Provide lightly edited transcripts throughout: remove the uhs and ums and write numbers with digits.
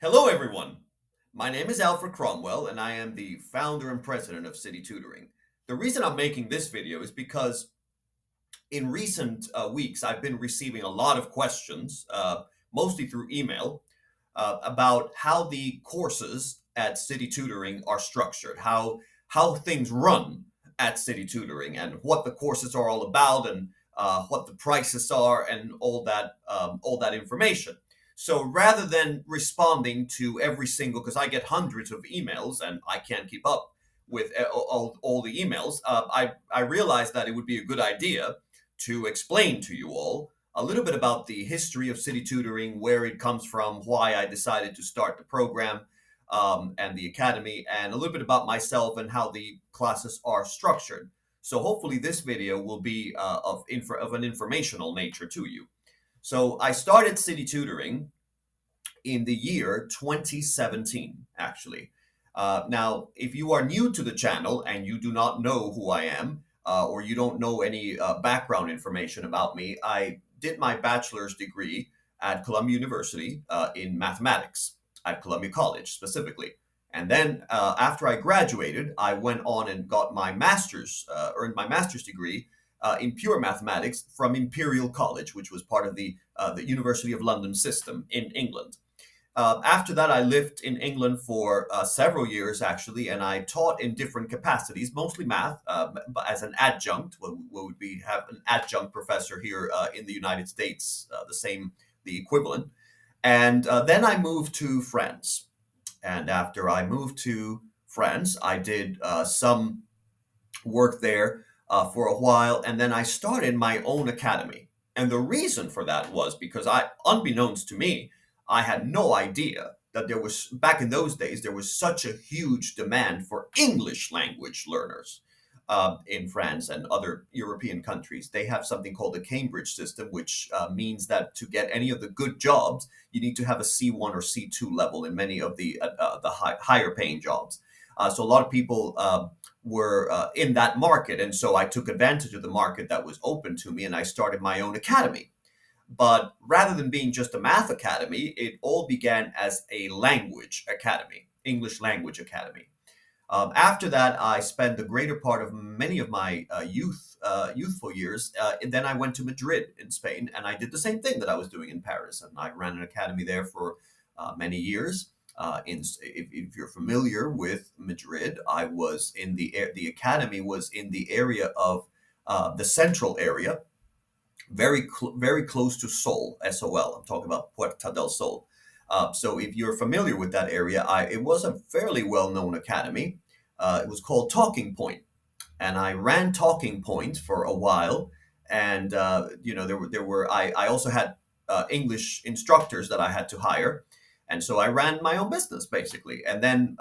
Hello, everyone. My name is Alfred Cromwell, and I am the founder and president of City Tutoring. The reason I'm making this video is because in recent weeks, I've been receiving a lot of questions, mostly through email, about how the courses at City Tutoring are structured, how things run at City Tutoring, and what the courses are all about, and what the prices are, and all that information. So rather than responding to every single, because I get hundreds of emails and I can't keep up with all the emails, I realized that it would be a good idea to explain to you all a little bit about the history of City Tutoring, where it comes from, why I decided to start the program and the academy, and a little bit about myself and how the classes are structured. So hopefully this video will be of an informational nature to you. So I started City Tutoring in the year 2017, actually. Now, if you are new to the channel and you do not know who I am, or you don't know any background information about me, I did my bachelor's degree at Columbia University in mathematics, at Columbia College specifically. And then after I graduated, I went on and got my master's, earned my master's degree in pure mathematics from Imperial College, which was part of the University of London system in England. After that, I lived in England for several years, actually, and I taught in different capacities, mostly math, but as an adjunct. What would we have an adjunct professor here in the United States, the equivalent. And then I moved to France. And after I moved to France, I did some work there for a while, and then I started my own academy. And the reason for that was because unbeknownst to me, I had no idea that there was, back in those days, there was such a huge demand for English language learners in France and other European countries. They have something called the Cambridge system, which means that to get any of the good jobs, you need to have a C1 or C2 level in many of the higher paying jobs. So a lot of people were in that market. And so I took advantage of the market that was open to me and I started my own academy. But rather than being just a math academy, it all began as a language academy, English language academy. After that, I spent the greater part of many of my youthful years. And then I went to Madrid in Spain, and I did the same thing that I was doing in Paris. And I ran an academy there for many years. If you're familiar with Madrid, I was in the academy was in the area of the central area, very close to Sol, SOL. I'm talking about Puerta del Sol. So if you're familiar with that area, it was a fairly well-known academy. It was called Talking Point, and I ran Talking Point for a while. And I also had English instructors that I had to hire, and so I ran my own business basically. And then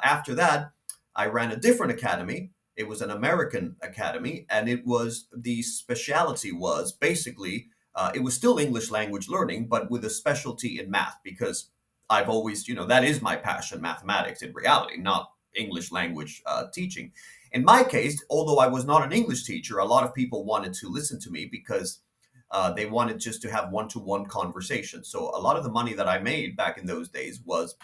after that, I ran a different academy. It was an American academy, and the specialty was basically it was still English language learning, but with a specialty in math, because I've always, that is my passion, mathematics in reality, not English language teaching. In my case, although I was not an English teacher, a lot of people wanted to listen to me because they wanted just to have one-to-one conversation. So a lot of the money that I made back in those days was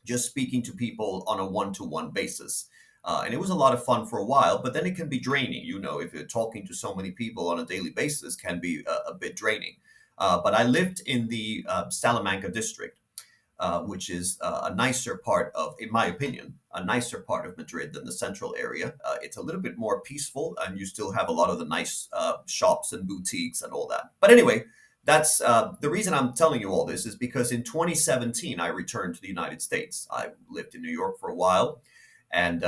just speaking to people on a one-to-one basis. And it was a lot of fun for a while, but then it can be draining. If you're talking to so many people on a daily basis, can be a bit draining. But I lived in the Salamanca district, which is a nicer part of, in my opinion, a nicer part of Madrid than the central area. It's a little bit more peaceful, and you still have a lot of the nice shops and boutiques and all that. But anyway, that's the reason I'm telling you all this is because in 2017, I returned to the United States. I lived in New York for a while, and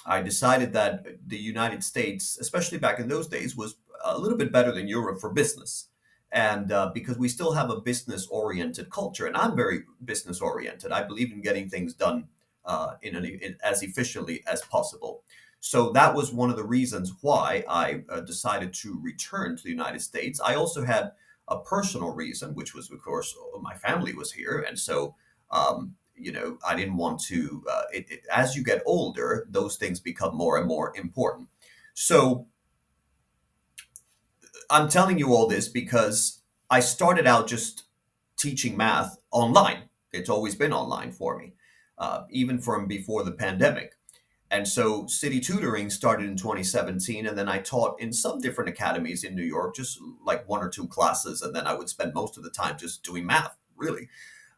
I decided that the United States, especially back in those days, was a little bit better than Europe for business. And because we still have a business-oriented culture, and I'm very business-oriented. I believe in getting things done as efficiently as possible. So that was one of the reasons why I decided to return to the United States. I also had a personal reason, which was, of course, my family was here, and so I didn't want to. As you get older, those things become more and more important. So I'm telling you all this because I started out just teaching math online. It's always been online for me, even from before the pandemic. And so City Tutoring started in 2017, and then I taught in some different academies in New York, just like one or two classes, and then I would spend most of the time just doing math, really.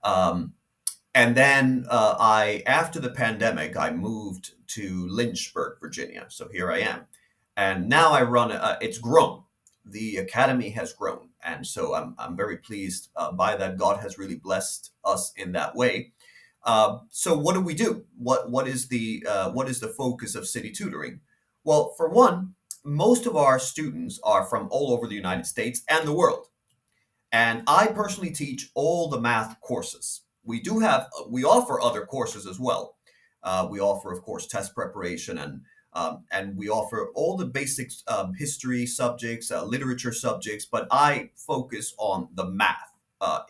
Um, and then after the pandemic, I moved to Lynchburg, Virginia. So here I am, and now I run. It's grown. The academy has grown, and so I'm very pleased by that. God has really blessed us in that way. So what do we do? What is the focus of City Tutoring? Well, for one, most of our students are from all over the United States and the world. And I personally teach all the math courses. We offer other courses as well. We offer, of course, test preparation and we offer all the basic history subjects, literature subjects. But I focus on the math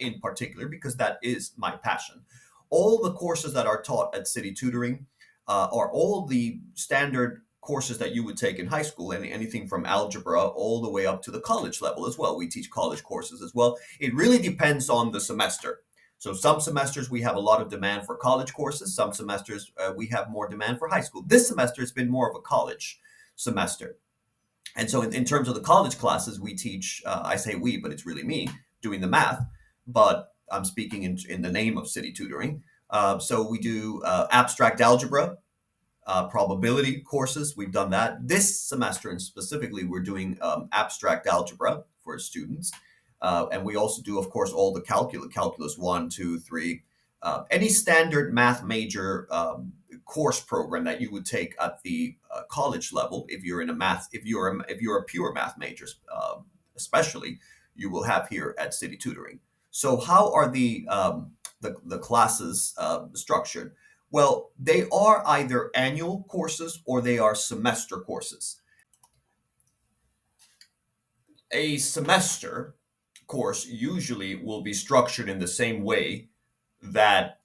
in particular because that is my passion. All the courses that are taught at City Tutoring are all the standard courses that you would take in high school, and anything from algebra all the way up to the college level as well. We teach college courses as well. It really depends on the semester. So some semesters we have a lot of demand for college courses. Some semesters we have more demand for high school. This semester it's been more of a college semester. And so in terms of the college classes, we teach, I say we, but it's really me doing the math, but I'm speaking in the name of City Tutoring. So we do abstract algebra, probability courses. We've done that. This semester, and specifically, we're doing abstract algebra for students. And we also do, of course, all the calculus one, two, three, any standard math major course program that you would take at the college level. If you're in a math, if you're a pure math major, especially, you will have here at City Tutoring. So, how are the classes structured? Well, they are either annual courses or they are semester courses. A semester course usually will be structured in the same way that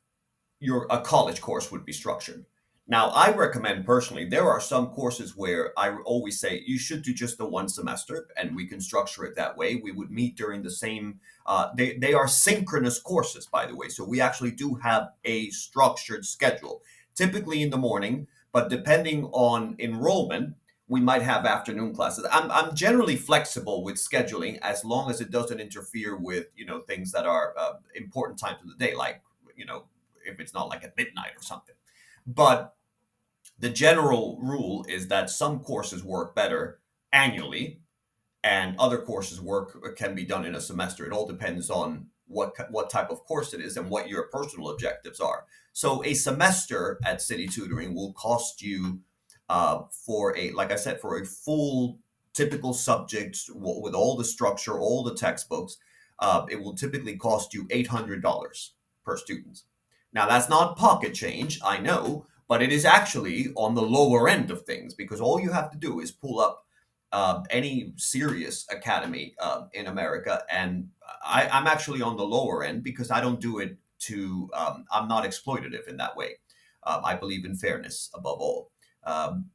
your a college course would be structured. Now, I recommend personally, there are some courses where I always say you should do just the one semester, and we can structure it that way. We would meet during the same. They are synchronous courses, by the way, so we actually do have a structured schedule, typically in the morning, but depending on enrollment. We might have afternoon classes. I'm generally flexible with scheduling as long as it doesn't interfere with things that are important times of the day, like if it's not like at midnight or something. But the general rule is that some courses work better annually and other courses work can be done in a semester. It all depends on what type of course it is and what your personal objectives are. So a semester at City Tutoring will cost you for a like I said, for a full typical subject with all the structure, all the textbooks. It will typically cost you $800 per student. Now, that's not pocket change, I know, but it is actually on the lower end of things because all you have to do is pull up any serious academy in America, and I'm actually on the lower end because I don't do it I'm not exploitative in that way. I believe in fairness above all. Um,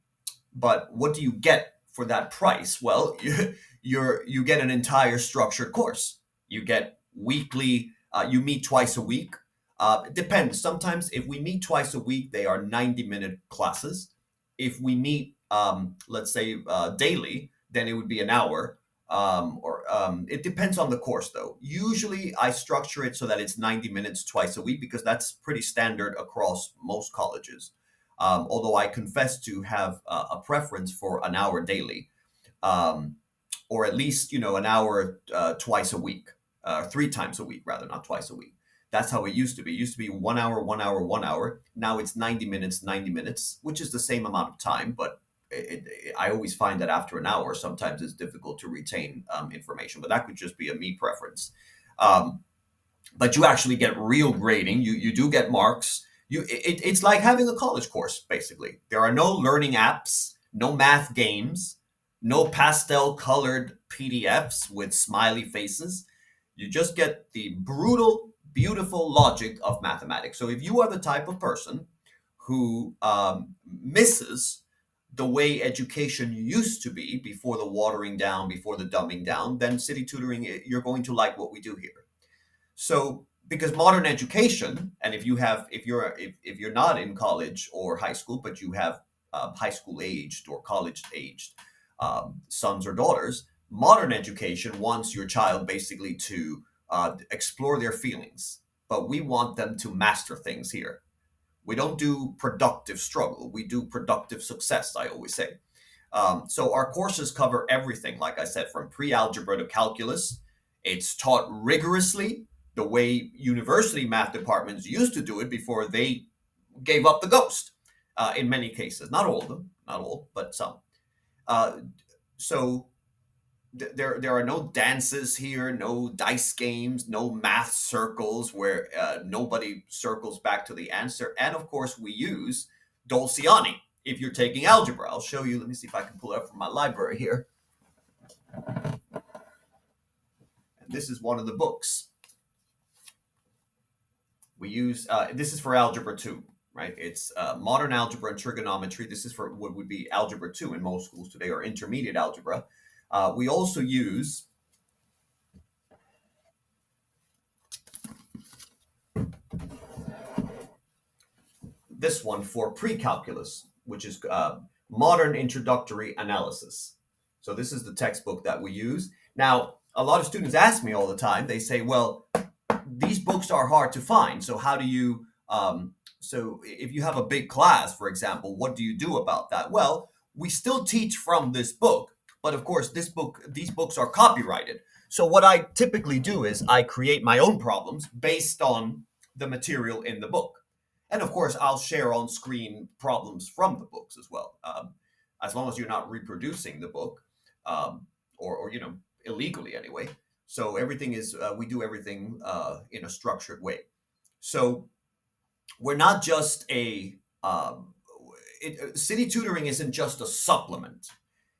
but what do you get for that price? Well, you get an entire structured course. You get weekly. You meet twice a week. It depends. Sometimes if we meet twice a week, they are 90-minute classes. If we meet, let's say, daily, then it would be an hour. Or it depends on the course, though. Usually, I structure it so that it's 90 minutes twice a week because that's pretty standard across most colleges. Although I confess to have a preference for an hour daily, um, or at least an hour twice a week, 3 times a week rather, not twice a week. That's how it used to be. It used to be 1 hour, 1 hour, 1 hour. Now it's 90 minutes, 90 minutes, which is the same amount of time. But I always find that after an hour, sometimes it's difficult to retain information. But that could just be a me preference. Um, but you actually get real grading. You do get marks. It's like having a college course basically. There are no learning apps, no math games, no pastel colored PDFs with smiley faces. You just get the brutal, beautiful logic of mathematics. So if you are the type of person who misses the way education used to be before the watering down, before the dumbing down, then City Tutoring, you're going to like what we do here. So because modern education, and if you're not in college or high school, but you have high school aged or college aged sons or daughters, modern education wants your child basically to explore their feelings, but we want them to master things here. We don't do productive struggle, we do productive success, I always say. So our courses cover everything, like I said, from pre-algebra to calculus. It's taught rigorously, the way university math departments used to do it before they gave up the ghost. In many cases, not all of them, not all, but some. Uh, so there are no dances here, no dice games, no math circles where nobody circles back to the answer. And of course, we use Dolciani. If you're taking algebra, I'll show you. Let me see if I can pull it up from my library here. And this is one of the books we use. This is for algebra 2, right? It's modern algebra and trigonometry. This is for what would be algebra 2 in most schools today, or intermediate algebra. We also use this one for pre-calculus, which is modern introductory analysis. So this is the textbook that we use. Now, a lot of students ask me all the time, they say, well, these books are hard to find. So how do you, so if you have a big class, for example, what do you do about that? Well, we still teach from this book, but of course, these books are copyrighted. So what I typically do is I create my own problems based on the material in the book. And of course, I'll share on screen problems from the books as well, as long as you're not reproducing the book, or illegally anyway. So everything is we do everything in a structured way. So we're not just city tutoring isn't just a supplement.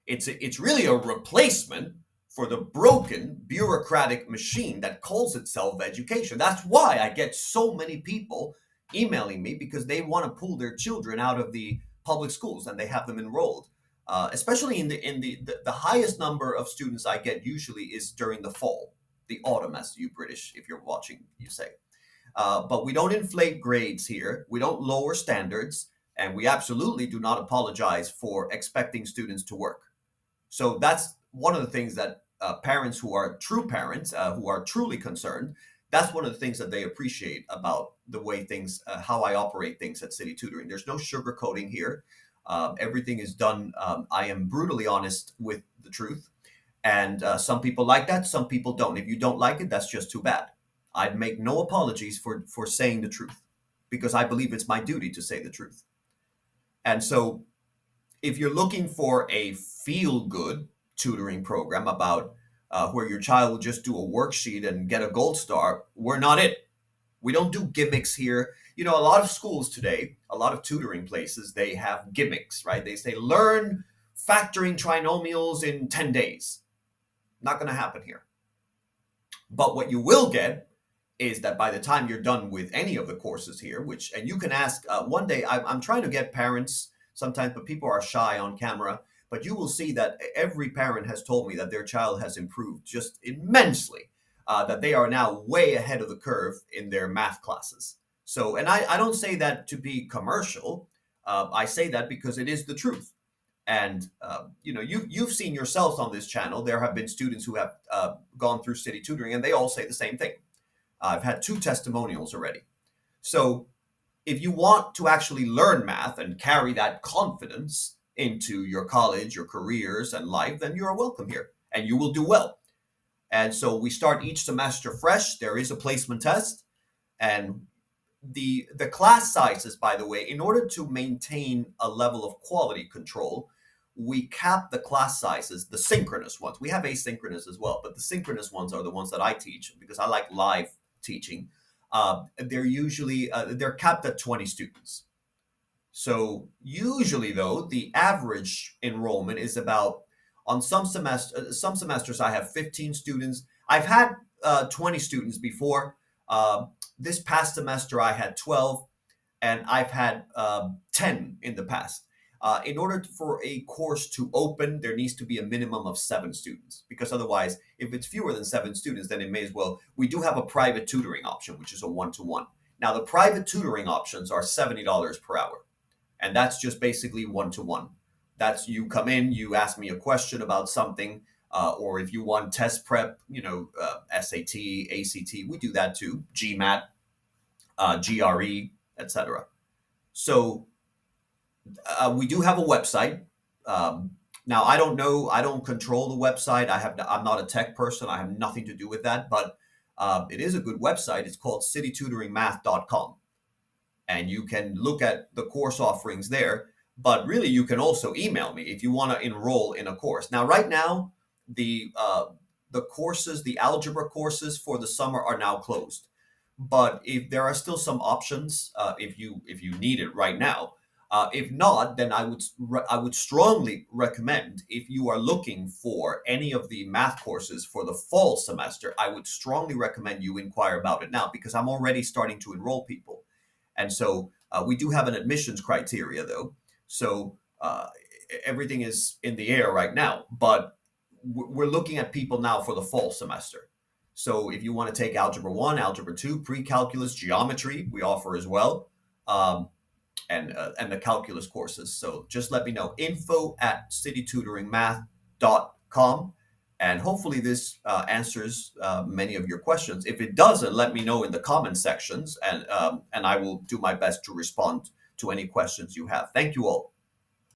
It's really a replacement for the broken bureaucratic machine that calls itself education. That's why I get so many people emailing me, because they want to pull their children out of the public schools and they have them enrolled. Especially in the highest number of students I get usually is during the fall, the autumn, as you British, if you're watching, you say. But we don't inflate grades here. We don't lower standards, and we absolutely do not apologize for expecting students to work. So that's one of the things that parents who are true parents, who are truly concerned, that's one of the things that they appreciate about the way things, how I operate things at City Tutoring. There's no sugarcoating here. Everything is done. I am brutally honest with the truth. And some people like that, some people don't. If you don't like it, that's just too bad. I'd make no apologies for saying the truth, because I believe it's my duty to say the truth. And so if you're looking for a feel-good tutoring program about where your child will just do a worksheet and get a gold star, we're not it. We don't do gimmicks here. You know, a lot of schools today, a lot of tutoring places, they have gimmicks, right? They say, learn factoring trinomials in 10 days. Not going to happen here. But what you will get is that by the time you're done with any of the courses here, and you can ask, one day, I'm trying to get parents sometimes, but people are shy on camera. But you will see that every parent has told me that their child has improved just immensely, that they are now way ahead of the curve in their math classes. So, and I don't say that to be commercial. I say that because it is the truth. And you've seen yourselves on this channel. There have been students who have gone through City Tutoring, and they all say the same thing. I've had 2 testimonials already. So if you want to actually learn math and carry that confidence into your college, your careers, and life, then you are welcome here, and you will do well. And so we start each semester fresh. There is a placement test, and the class sizes, by the way, in order to maintain a level of quality control, we cap the class sizes, the synchronous ones. We have asynchronous as well, but the synchronous ones are the ones that I teach because I like live teaching. They're usually they're capped at 20 students. So usually, though, the average enrollment is about, on some semesters I have 15 students. I've had 20 students before. This past semester I had 12, and I've had 10 in the past. in order for a course to open, there needs to be a minimum of 7 students, because otherwise, if it's fewer than 7 students, then it may as well. We do have a private tutoring option, which is a one-to-one. Now, the private tutoring options are $70 per hour, and that's just basically one-to-one. That's you come in, you ask me a question about something, or if you want test prep, SAT, ACT, we do that too, GMAT, GRE, etc. So we do have a website. Um, Now, I don't know, I don't control the website. I'm not a tech person. I have nothing to do with that, but it is a good website. It's called citytutoringmath.com, and you can look at the course offerings there. But really, you can also email me if you want to enroll in a course. Now, right now, the courses, the algebra courses for the summer are now closed. But if there are still some options, if you need it right now, if not, then I would strongly recommend, if you are looking for any of the math courses for the fall semester, I would strongly recommend you inquire about it now, because I'm already starting to enroll people. And so we do have an admissions criteria, though. So everything is in the air right now. But we're looking at people now for the fall semester. So if you want to take Algebra 1, Algebra 2, pre-calculus, geometry, we offer as well, and the calculus courses. So just let me know. info@citytutoringmath.com. And hopefully this answers many of your questions. If it doesn't, let me know in the comment sections, and I will do my best to respond to any questions you have. Thank you all.